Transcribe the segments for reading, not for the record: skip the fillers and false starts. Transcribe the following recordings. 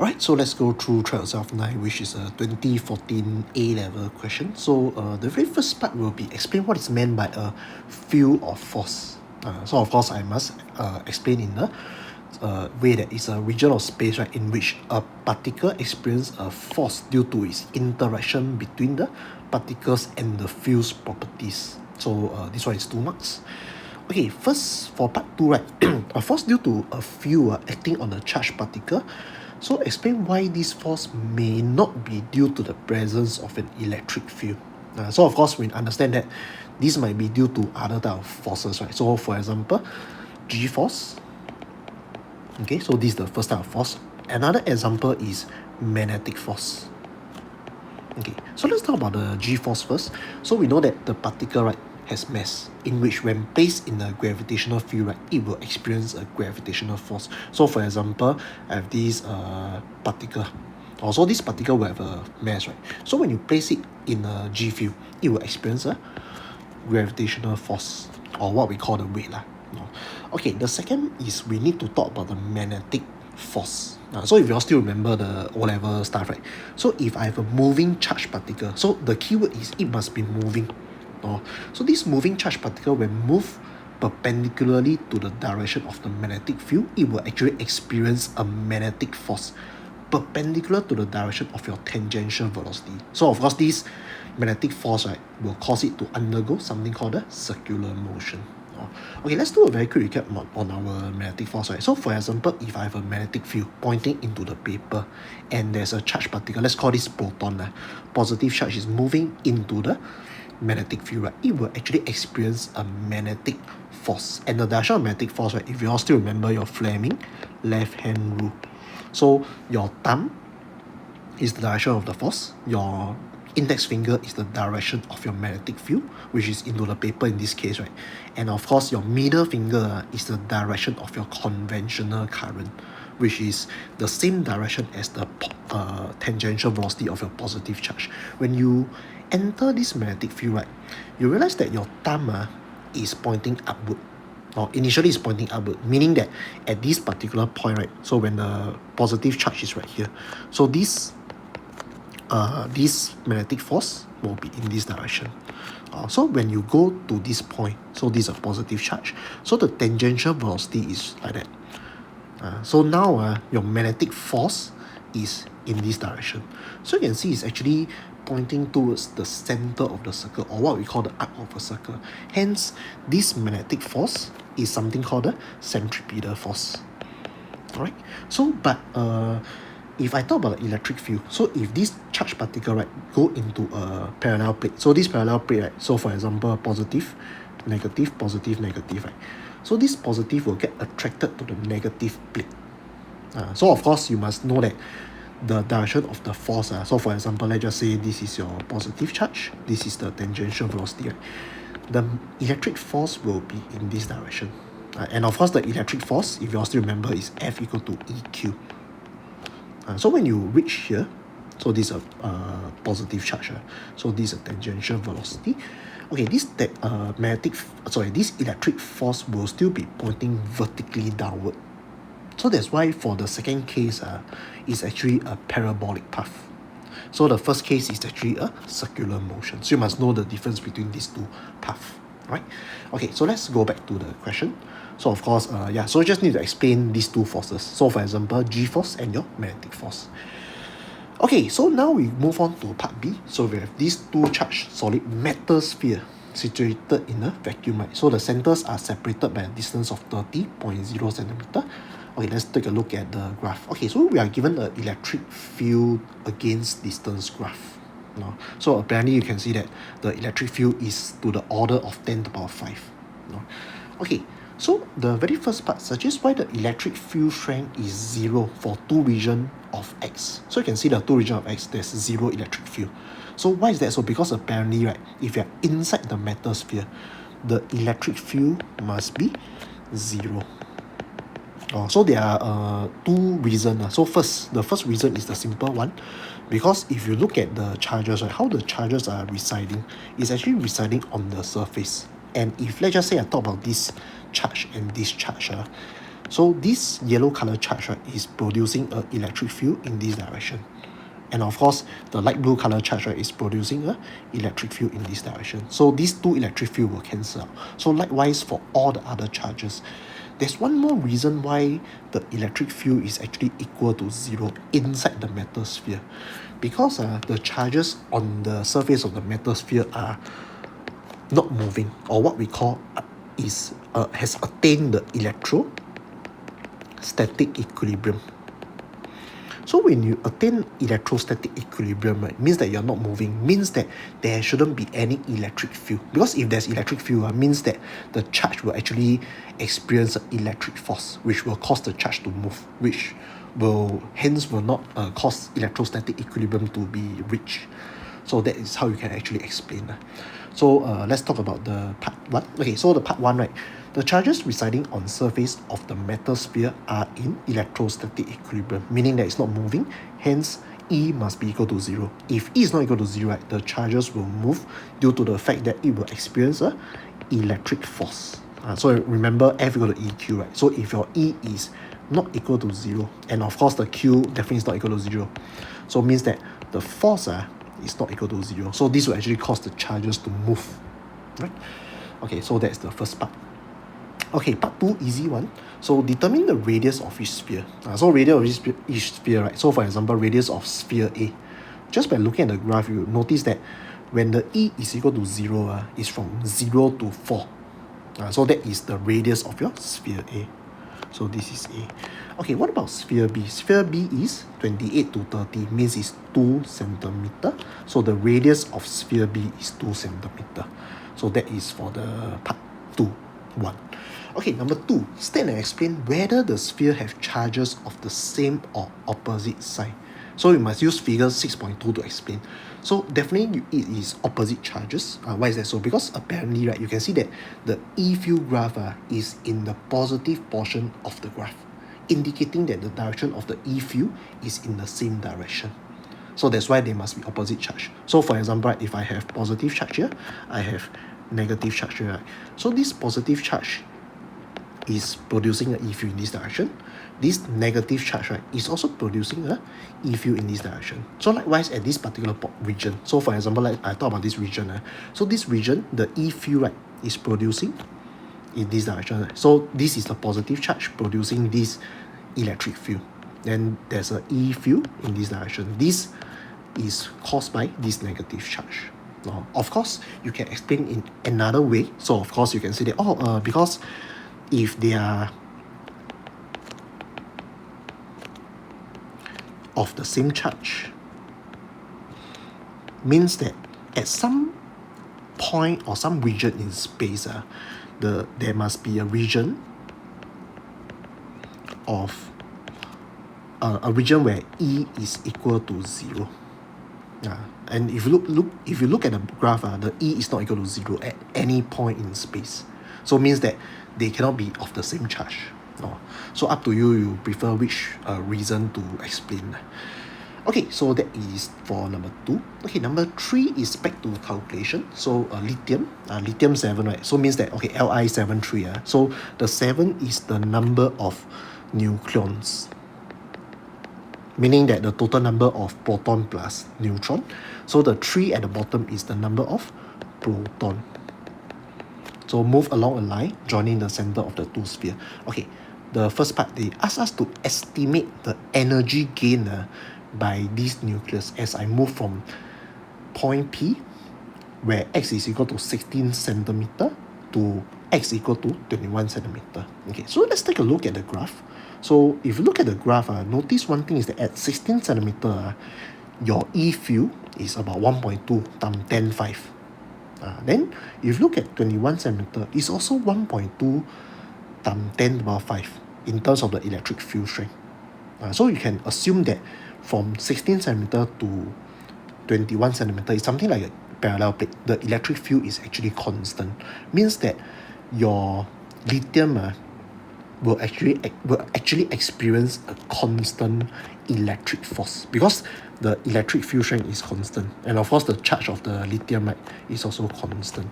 Alright, so let's go through Trials of 9, which is a 2014 A-level question. So the very first part will be explain what is meant by a field of force. So of course I must explain in the way that it's a region of space, right, in which a particle experiences a force due to its interaction between the particles and the field's properties. So this one is 2 marks. Okay, first for part 2, right, a force due to a field acting on a charged particle. So explain why this force may not be due to the presence of an electric field. So of course we understand that this might be due to other type of forces, right? So for example, G-force. Okay, so this is the first type of force. Another example is magnetic force. Okay, so let's talk about the G-force first. So we know that the particle, right, has mass, in which when placed in a gravitational field, right, it will experience a gravitational force. So for example, I have this particle. Also, this particle will have a mass, right? So when you place it in a G field, it will experience a gravitational force, or what we call the weight. Okay, the second is we need to talk about the magnetic force. So if you all still remember the O-level stuff, right? So if I have a moving charged particle, so the keyword is it must be moving. So this moving charged particle, when moved perpendicularly to the direction of the magnetic field, it will actually experience a magnetic force perpendicular to the direction of your tangential velocity. So of course this magnetic force, right, will cause it to undergo something called a circular motion. Okay, let's do a very quick recap on our magnetic force, right? So for example, if I have a magnetic field pointing into the paper and there's a charged particle, let's call this proton. Positive charge is moving into the magnetic field, right, it will actually experience a magnetic force. And the direction of magnetic force, right, if you all still remember your Fleming left hand rule. So your thumb is the direction of the force, your index finger is the direction of your magnetic field, which is into the paper in this case, right? And of course your middle finger is the direction of your conventional current, which is the same direction as the tangential velocity of your positive charge. When you enter this magnetic field, right, you realize that your thumb is pointing upward, or initially is pointing upward, meaning that at this particular point, right, so when the positive charge is right here, so this magnetic force will be in this direction. So when you go to this point, so this is a positive charge, so the tangential velocity is like that. So now your magnetic force is in this direction. So you can see it's actually pointing towards the center of the circle, or what we call the arc of a circle. Hence, this magnetic force is something called the centripetal force. Alright, so but if I talk about the electric field, so if this charged particle, right, go into a parallel plate, so this parallel plate, right, so for example positive, negative, positive, negative, right, so this positive will get attracted to the negative plate. So of course you must know that the direction of the force, so for example, let's just say this is your positive charge, this is the tangential velocity, right? The electric force will be in this direction. And of course the electric force, if you all still remember, is F equal to EQ. So when you reach here, so this is a positive charge, so this is a tangential velocity. Okay, this this electric force will still be pointing vertically downward. So that's why for the second case, it's actually a parabolic path. So the first case is actually a circular motion. So you must know the difference between these two paths, right? Okay, so let's go back to the question. So of course, so you just need to explain these two forces. So for example, G-force and your magnetic force. Okay, so now we move on to part B. So we have these two charged solid metal sphere situated in a vacuum, right? So the centers are separated by a distance of 30.0 centimeter. Okay, let's take a look at the graph. Okay, so we are given an electric field against distance graph. So apparently you can see that the electric field is to the order of 10 to the power 5. Okay, so the very first part suggests why the electric field strength is 0 for two regions of X. So you can see the two regions of X, there's 0 electric field. So why is that? So because apparently, right, if you're inside the metal sphere, the electric field must be 0. So there are two reasons. So the first reason is the simple one, because if you look at the charges, right, how the charges are residing, is actually residing on the surface. And if let's just say I talk about this charge and this charge, So this yellow color charge, right, is producing an electric field in this direction. And of course, the light blue color charge, right, is producing a electric field in this direction. So these two electric field will cancel out. So likewise for all the other charges. There's one more reason why the electric field is actually equal to 0 inside the metal sphere. Because the charges on the surface of the metal sphere are not moving, or what we call has attained the electrostatic equilibrium. So when you attain electrostatic equilibrium, right, means that you're not moving, means that there shouldn't be any electric field. Because if there's electric field, means that the charge will actually experience an electric force, which will cause the charge to move, which will not cause electrostatic equilibrium to be reached. So that is how you can actually explain. So let's talk about the part 1. Okay, so the part 1, right, the charges residing on surface of the metal sphere are in electrostatic equilibrium, meaning that it's not moving, hence E must be equal to 0. If E is not equal to 0, right, the charges will move due to the fact that it will experience a electric force. So remember F equal to EQ, right? So if your E is not equal to 0, and of course the Q definitely is not equal to 0, so it means that the force is not equal to 0. So this will actually cause the charges to move, right? Okay, so that's the first part. Okay, part 2, easy one. So determine the radius of each sphere. So radius of each sphere, right? So for example, radius of sphere A. Just by looking at the graph, you notice that when the E is equal to 0, it's from 0 to 4. So that is the radius of your sphere A. So this is A. Okay, what about sphere B? Sphere B is 28 to 30, means it's 2 centimeter. So the radius of sphere B is 2 centimeter. So that is for the part 2.1. Okay, number 2, state and explain whether the sphere have charges of the same or opposite sign. So you must use figure 6.2 to explain. So definitely it is opposite charges. Why is that so? Because apparently, right, you can see that the E field graph is in the positive portion of the graph, indicating that the direction of the E field is in the same direction. So that's why they must be opposite charge. So for example, if I have positive charge here, I have negative charge here, right? So this positive charge is producing an E field in this direction. This negative charge, right, is also producing a E field in this direction. So likewise at this particular region, so for example, like I talk about this region, so this region, the E field, right, is producing in this direction. Right? So this is the positive charge producing this electric field. Then there's a E field in this direction. This is caused by this negative charge. Of course, you can explain in another way. So of course you can say that, because if they are of the same charge, means that at some point or some region in space, there must be a region of a region where E is equal to 0. And if you look at the graph, the E is not equal to 0 at any point in space. So it means that they cannot be of the same charge. So up to you, you prefer which reason to explain. Okay, so that is for number 2. Okay, number 3 is back to calculation. So lithium 7, right? So means that, okay, Li73. So the 7 is the number of nucleons, meaning that the total number of proton plus neutron. So the 3 at the bottom is the number of proton. So move along a line, joining the center of the 2 sphere. Okay, the first part, they ask us to estimate the energy gain by this nucleus as I move from point P, where x is equal to 16 centimeter, to x equal to 21 centimeter. Okay, so let's take a look at the graph. So if you look at the graph, notice one thing is that at 16 centimeter, your E field is about 1.2 times 10⁵. Then if you look at 21 centimeter, it's also 1.2 times 10⁵ in terms of the electric field strength. So you can assume that from 16 centimeter to 21 centimeter is something like a parallel plate. The electric field is actually constant. Means that your lithium will actually experience a constant electric force, because the electric field strength is constant, and of course the charge of the lithium is also constant.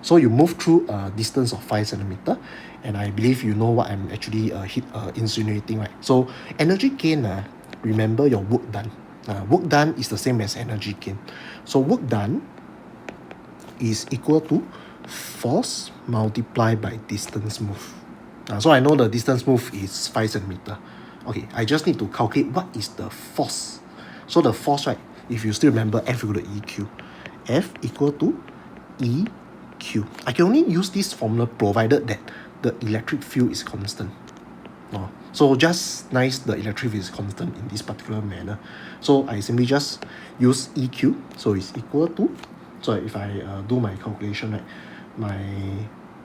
So you move through a distance of 5 centimeter, and I believe you know what I'm actually insinuating, right? So energy gain, remember your work done. Work done is the same as energy gain. So work done is equal to force multiplied by distance moved. So I know the distance moved is 5 centimeter. Okay, I just need to calculate what is the force. So the force, right, if you still remember, F equal to EQ. F equal to EQ. I can only use this formula provided that the electric field is constant. So just nice the electric field is constant in this particular manner. So I simply just use EQ. So it's equal to, so if I do my calculation, right, my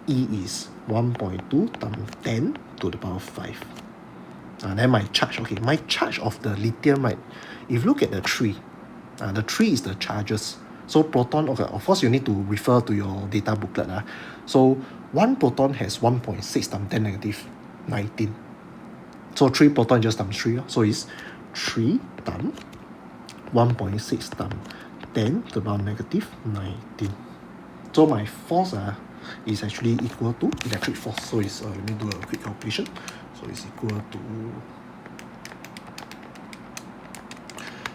E is 1.2 times 10 to the power 5. Then my charge, okay, my charge of the lithium, right, if you look at the tree is the charges. So proton, okay, of course you need to refer to your data booklet. So one proton has 1.6 times 10 negative 19. So 3 proton just times 3. So it's 3 times 1.6 times 10 to the power negative 19. So my force is actually equal to electric force. So it's let me do a quick calculation. So it's equal to,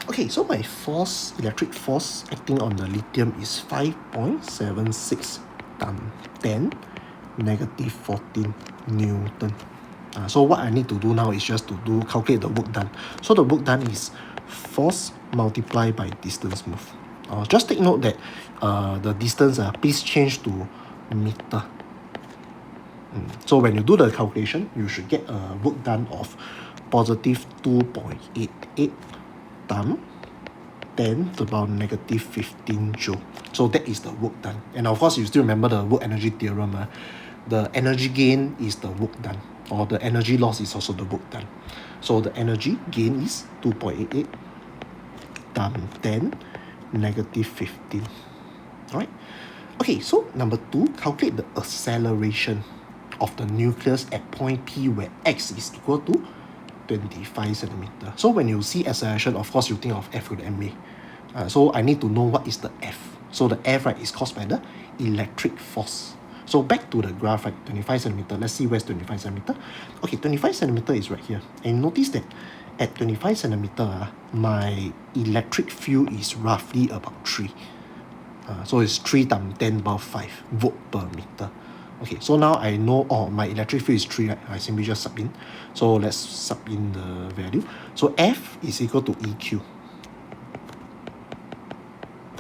okay, so my force, electric force acting on the lithium is 5.76 times 10 negative 14 Newton. So what I need to do now is just to calculate the work done. So the work done is force multiplied by distance moved. Just take note that the distance, please change to meter. So when you do the calculation, you should get a work done of positive 2.88 times 10 to the power negative 15 joule. So that is the work done. And of course, you still remember the work energy theorem. The energy gain is the work done, or the energy loss is also the work done. So the energy gain is 2.88 times 10 negative 15. Alright. Okay, so number 2, calculate the acceleration of the nucleus at point P where x is equal to 25 centimeter. So when you see acceleration, of course you think of F equal to ma. So I need to know what is the F. So the F, right, is caused by the electric force. So back to the graph, right, 25 centimeter. Let's see where's 25 centimeter. Okay, 25 centimeter is right here. And notice that at 25 centimeter, my electric field is roughly about 3. So it's 3 times 10 power 5 volt per meter. Okay, so now I know, my electric field is 3, right? I simply just sub in. So let's sub in the value. So F is equal to EQ.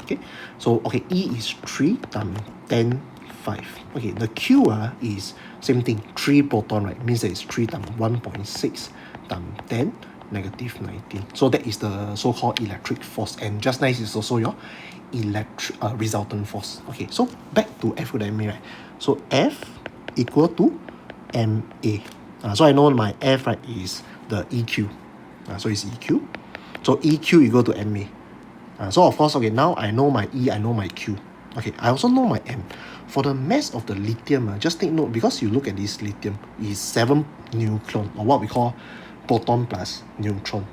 Okay, so okay, E is 3 times 10 5. Okay, the Q is same thing, 3 proton, right? Means that it's 3 times 1.6 times 10 negative 19. So that is the so-called electric force, and just nice is also your electric resultant force. Okay, so back to F equal to ma, right? So F equal to ma. So I know my F, right, is the EQ. So it's EQ. So EQ equal to ma. So of course, okay, now I know my E, I know my Q. Okay, I also know my M. For the mass of the lithium, just take note, because you look at this lithium, is 7 nucleon, or what we call proton plus neutron.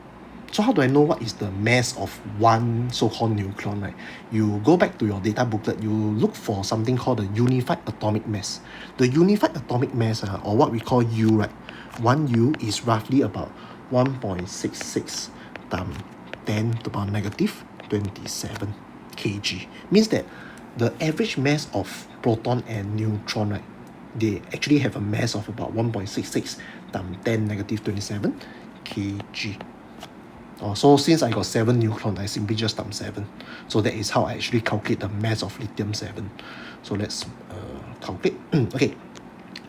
So how do I know what is the mass of one so-called nucleon, right? You go back to your data booklet, you look for something called the unified atomic mass. The unified atomic mass, or what we call U, right? 1 U is roughly about 1.66 times 10 to the power negative 27 kg. Means that the average mass of proton and neutron, right, they actually have a mass of about 1.66 times 10 negative 27 kg. So since I got 7 nucleon, I simply just times 7. So that is how I actually calculate the mass of lithium 7. So let's calculate. Okay,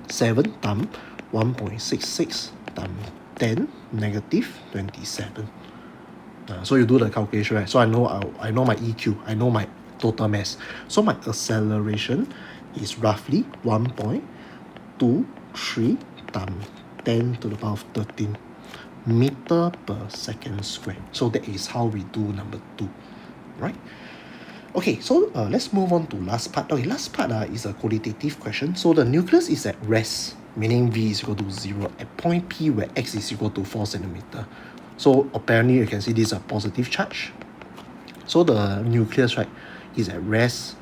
7 times 1.66 times 10 negative 27. So you do the calculation, right? So I know my EQ, I know my total mass. So my acceleration is roughly 1.23 times 10 to the power of 13 meter per second square. So that is how we do number 2, right? Okay, so let's move on to last part. Okay, last part is a qualitative question. So the nucleus is at rest, meaning V is equal to 0 at point P where X is equal to 4 centimeter. So apparently you can see this is a positive charge. So the nucleus, right, is at rest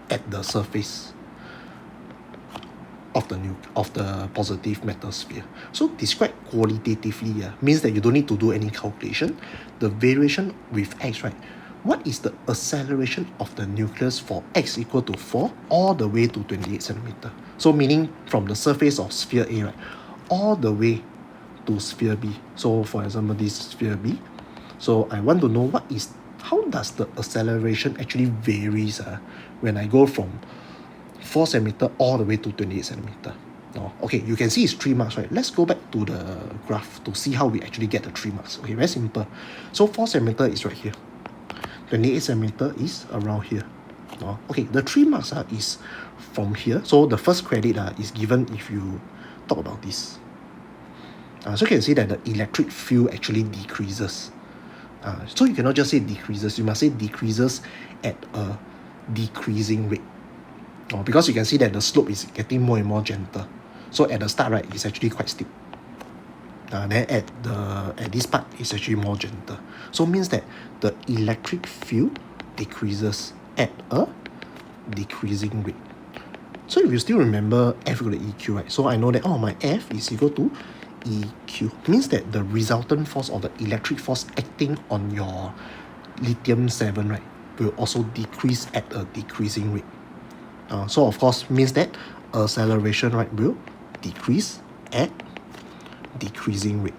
at the surface of the positive metal sphere. So describe qualitatively means that you don't need to do any calculation. The variation with x, right? What is the acceleration of the nucleus for x equal to 4 all the way to 28 centimeter? So meaning from the surface of sphere A, right, all the way to sphere B. So for example, this sphere B. So I want to know how does the acceleration actually varies when I go from 4 centimeter all the way to 28 centimeter. Oh, okay, you can see it's 3 marks, right? Let's go back to the graph to see how we actually get the 3 marks. Okay, very simple. So 4 centimeter is right here. 28 centimeter is around here. Oh, okay, the 3 marks is from here. So the first credit is given if you talk about this. So you can see that the electric field actually decreases. So you cannot just say decreases, you must say decreases at a decreasing rate. Because you can see that the slope is getting more and more gentle. So at the start, right, it's actually quite steep. Then at this part, it's actually more gentle. So it means that the electric field decreases at a decreasing rate. So if you still remember F equal to EQ, right? So I know that my F is equal to EQ. Means that the resultant force or the electric force acting on your lithium-7, right, will also decrease at a decreasing rate. So of course means that acceleration, right, will decrease at decreasing rate.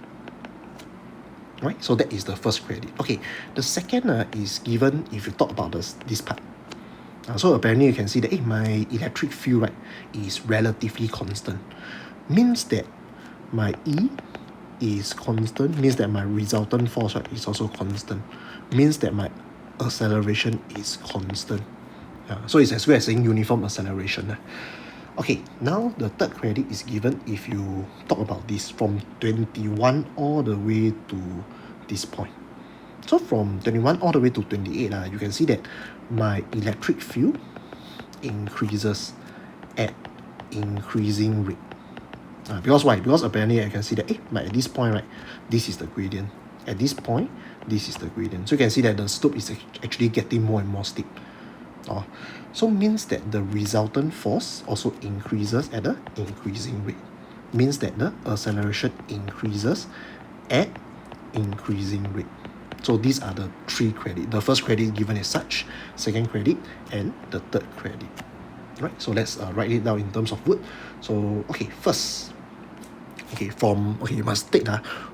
Right, so that is the first credit. Okay, the second is given if you talk about this part. So apparently you can see that my electric field, right, is relatively constant. Means that my E is constant, means that my resultant force, right, is also constant. Means that my acceleration is constant. So it's as good as saying uniform acceleration. Okay, now the third credit is given if you talk about this from 21 all the way to this point. So from 21 all the way to 28, you can see that my electric field increases at increasing rate. Because why? Because apparently I can see that at this point, right, this is the gradient. At this point, this is the gradient. So you can see that the slope is actually getting more and more steep. So means that the resultant force also increases at an increasing rate. Means that the acceleration increases at increasing rate. So these are the 3 credit. The first credit given as such, second credit, and the third credit. Right, so let's write it down in terms of wood. So okay, first, you must take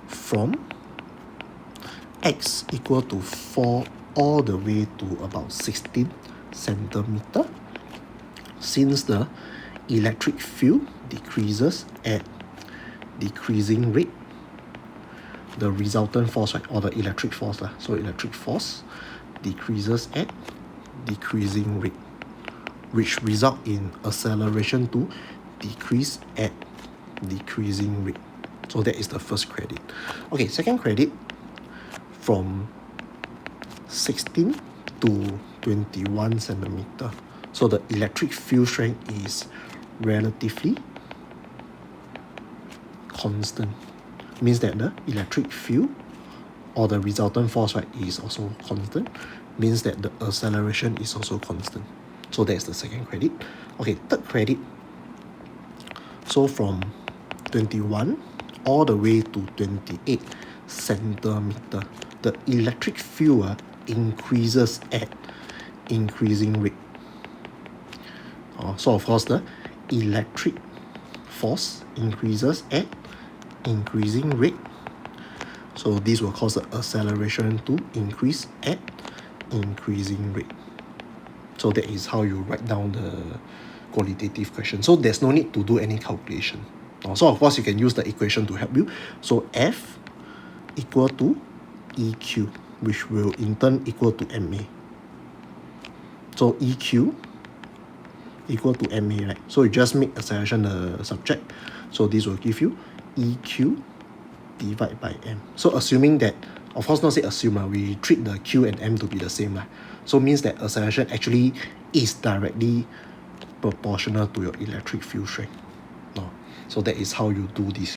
from x equal to 4 all the way to about 16 centimeter. Since the electric field decreases at decreasing rate, the resultant force, right, or the electric force, so electric force decreases at decreasing rate, which result in acceleration to decrease at decreasing rate. So that is the first credit. Okay, second credit, from 16 to 21 centimeter. So the electric field strength is relatively constant. Means that the electric field or the resultant force, right, is also constant. Means that the acceleration is also constant. So that's the second credit. Okay, third credit. So from 21 all the way to 28 centimeter, the electric field increases at increasing rate. So of course the electric force increases at increasing rate. So this will cause the acceleration to increase at increasing rate. So that is how you write down the qualitative question. So there's no need to do any calculation. So of course you can use the equation to help you. So F equal to EQ, which will in turn equal to MA. So EQ equal to MA, right? So you just make acceleration the subject. So this will give you EQ divided by M. So assuming that, of course not say assume, we treat the Q and M to be the same. So means that acceleration actually is directly proportional to your electric field strength. So that is how you do this.